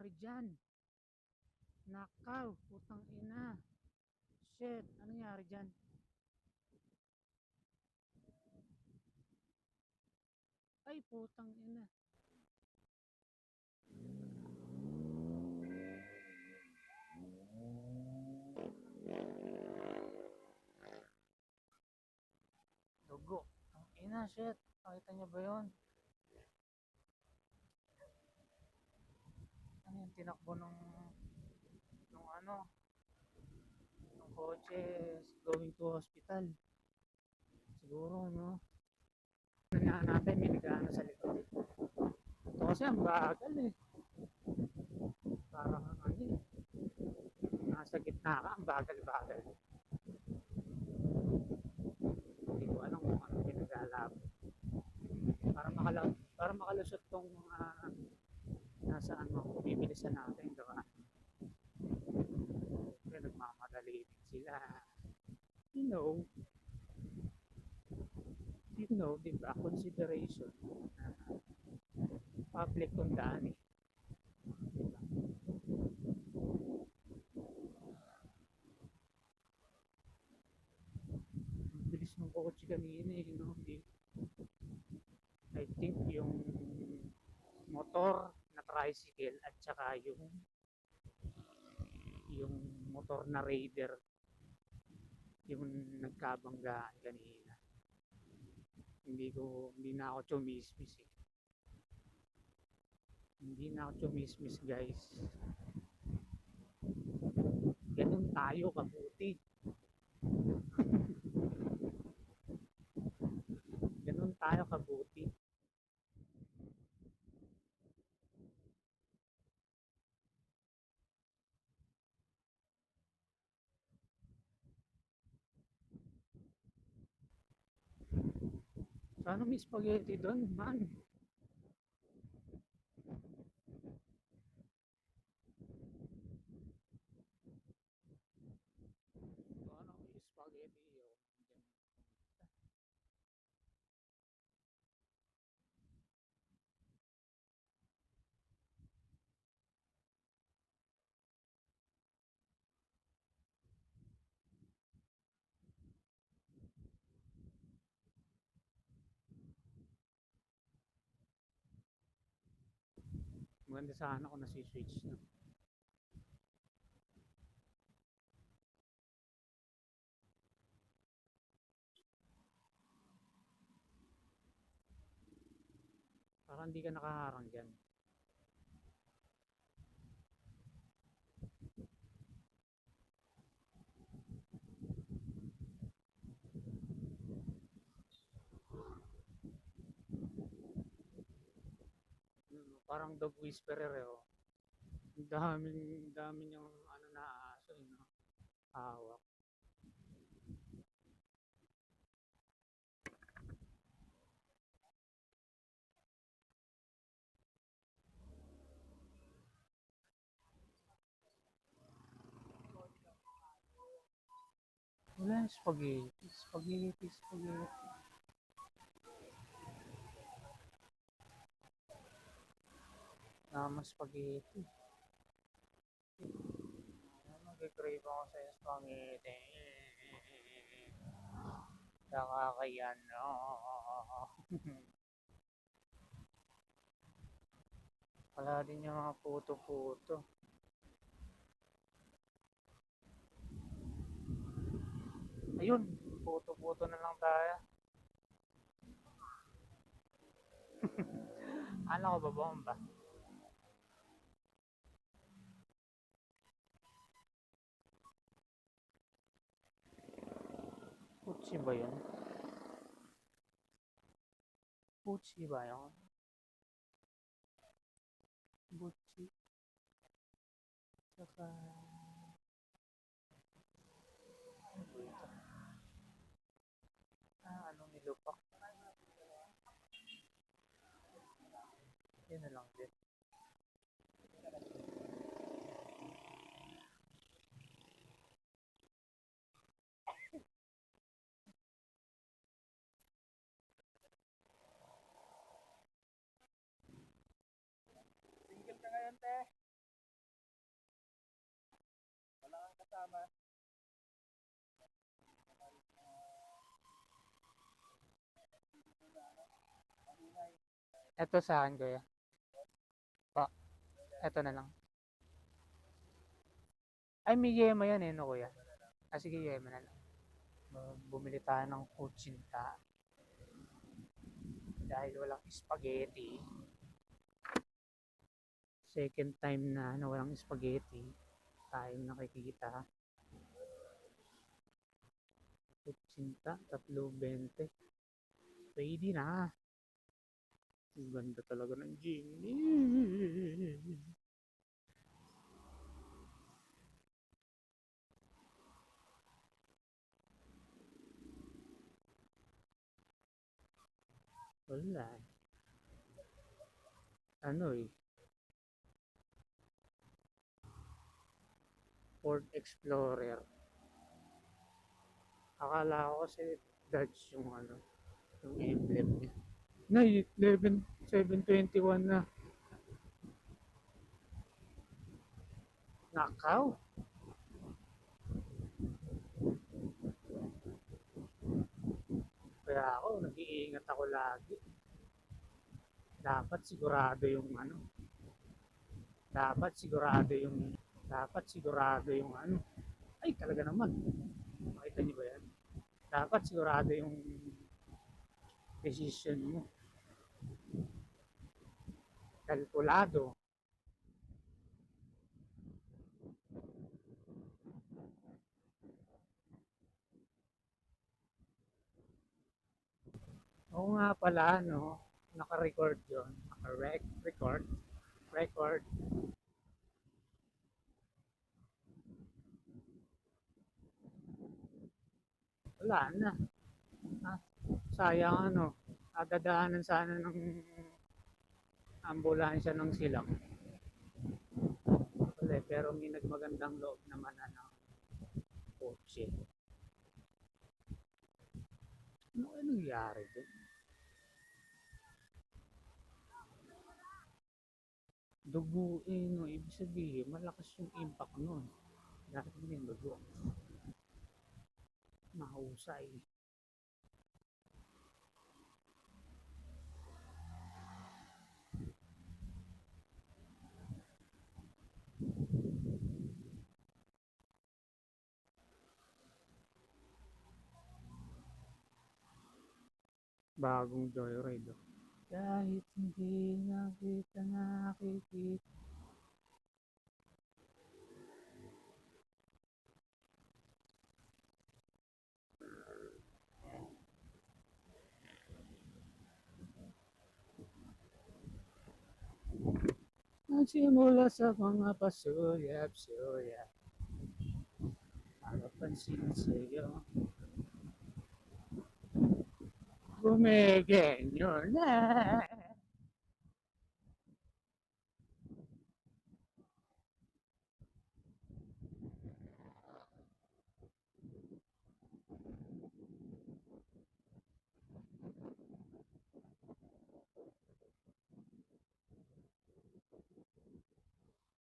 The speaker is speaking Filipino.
nangyari dyan? Nakaw, putang ina. Shit, ano nangyari dyan? Ay, putang ina. Dugo. Ang ina, shit. Nakita niyo ba yun? Ano yung tinakbo nung ano? Nung kotse going to hospital. Siguro, no? Nangyaan natin, may nagano sa likod. Ito kasi ang bagal eh. Parang ano eh. Nasa gitna ka, ang bagal-bagal. Hindi ko alam kung ano pinag-alap. Para makalusot tong nasa ano, bibilisan natin, diba? Siyempre, nagmamadali din sila. You know, diba? Consideration. Public kung daan eh. Diba? Ang bilis ng kotse kanina eh, no? I think yung motor na tricycle at saka yung motor na raider yung nagkabanggaan kanina. Hindi na ako chumismis eh. Hindi na ako chumismis guys. Ganun tayo kabuti. Ganun tayo kabuti. Sana may spaghetti doon, man. Sana may spaghetti yun. Maganda sana kung nasi-switch na. Para hindi ka nakaharang dyan. Parang dog whisperer eh. Oh. Dami yung ano na aso eh, no? Hawak. Wala yung spaghetti. Naman spaghetti. Nag-crave ako sa spaghetti. Nakakayan, no? Wala din yung mga puto-puto. Ayun, puto-puto na lang tayo. Ano ko ba bomba? Putsi ba yun? Putsi ba yun? Butsi. Saka... anong nilupak? Yun na lang din. Single ka ngayon, te? Eto saan, kuya? Pa, eto na lang. Ay, may yema yan eh, no, kuya? Ah, sige, yema na lang. Bumili tayo ng kutsinta dahil walang spaghetti. Second time na walang spaghetti. Tayo nakikita. Kutsinta, 3.20. Pwede na. Ang ganda talaga ng Jimmy. Wala. Ano eh. Ford Explorer. Akala ko kasi Dodge yung ano, yung emblem niya. Na, 721 na. Nakaw. Kaya ako, nag-iingat ako lagi. Dapat sigurado yung ano. Dapat sigurado yung dapat sigurado yung ano. Ay, talaga naman. Makita niyo ba yan? Dapat sigurado yung decision mo. Kalkulado. Oo nga pala, no? Naka-record yun. Naka-record. Record. Wala na. Ah, sayang ano. Dadaanan sana ng ambulansya ng silang. Wala, pero may nagmagandang loob naman na ng kotse. Ano kaya nangyari doon? Duguin, no? Ibig sabihin, malakas yung impact nun. Dahil yung dugo. Mahusay. Bagong joyride. Oh. Kahit hindi na kita nakikita. Nagsimula sa mga pasuyap-suyap. Makapansin sa'yo. Bumigenyo na.